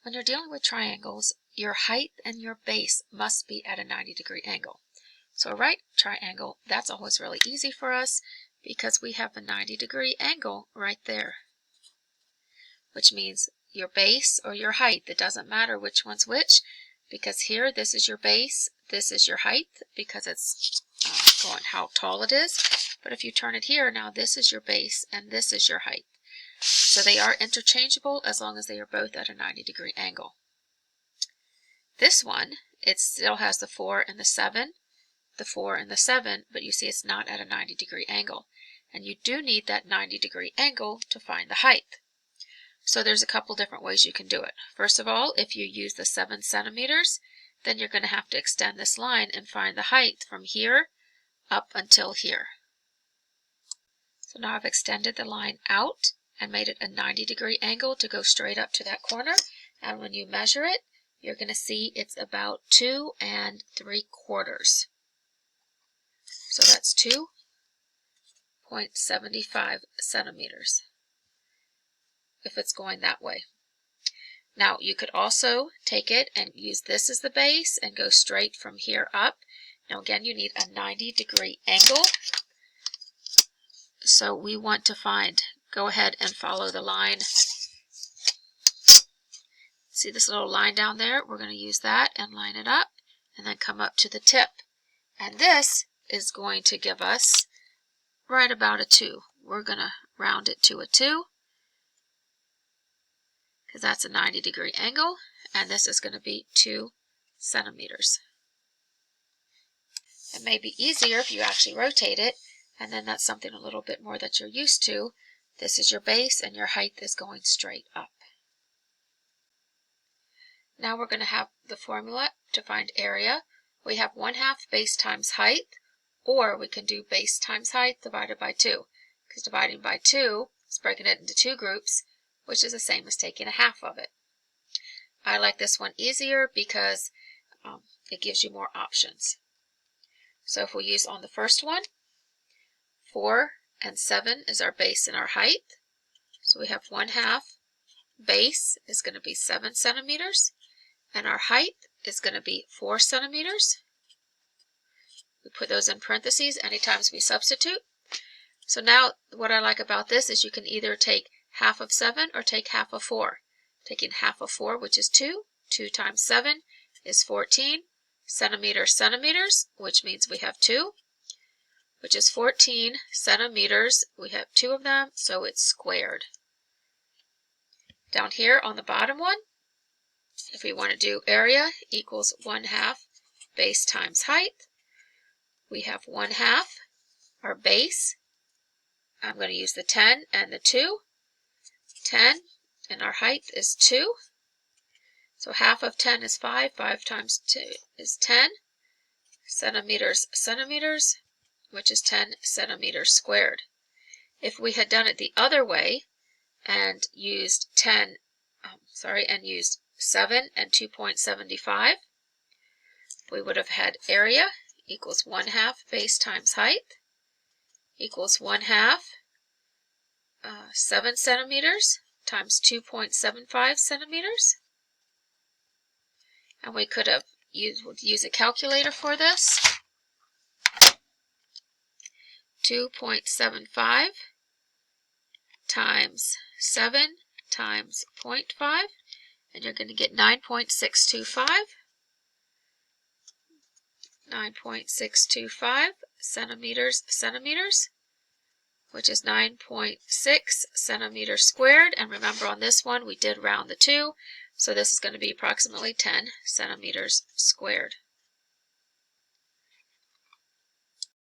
When you're dealing with triangles, your height and your base must be at a 90-degree angle. So a right triangle, that's always really easy for us because we have a 90-degree angle right there, which means your base or your height, it doesn't matter which one's which, because here this is your base, this is your height because it's going how tall it is. But if you turn it here, now this is your base and this is your height. So they are interchangeable as long as they are both at a 90-degree angle. This one, it still has the 4 and the 7, the 4 and the 7, but you see it's not at a 90-degree angle. And you do need that 90-degree angle to find the height. So there's a couple different ways you can do it. First of all, if you use the 7 centimeters, then you're going to have to extend this line and find the height from here up until here. So now I've extended the line out and made it a 90-degree angle to go straight up to that corner. And when you measure it, you're going to see it's about 2 3/4. So that's 2.75 centimeters if it's going that way. Now you could also take it and use this as the base and go straight from here up. Now again, you need a 90-degree angle. So we want to find, go ahead and follow the line. See this little line down there? We're going to use that and line it up and then come up to the tip. And this is going to give us right about a 2. We're going to round it to a 2 because that's a 90-degree angle, and this is going to be 2 centimeters. It may be easier if you actually rotate it, and then that's something a little bit more that you're used to. This is your base and your height is going straight up. Now we're going to have the formula to find area. We have 1/2 base times height, or we can do base times height divided by 2, because dividing by 2 is breaking it into 2 groups, which is the same as taking a half of it. I like this one easier because it gives you more options. So if we use on the first one, 4 and 7 is our base and our height. So we have 1/2 base is going to be 7 centimeters, and our height is going to be 4 centimeters. We put those in parentheses anytime we substitute. So now what I like about this is you can either take half of 7 or take half of 4. Taking half of 4, which is 2, 2 times 7 is 14 centimeters, which means we have 2, which is 14 centimeters. We have 2 of them, so it's squared. Down here on the bottom one, if we want to do area equals 1/2 base times height, we have 1/2 our base. I'm going to use the 10 and the 2. 10, and our height is 2. So half of 10 is 5. 5 times 2 is 10 centimeters, which is 10 centimeters squared. If we had done it the other way and used 7 and 2.75, we would have had area equals 1/2 base times height equals 1/2 7 centimeters times 2.75 centimeters. And we could have use a calculator for this. 2.75 times 7 times 0.5, and you're going to get 9.625. 9.625 centimeters, which is 9.6 centimeters squared. And remember on this one we did round the 2, so this is going to be approximately 10 centimeters squared.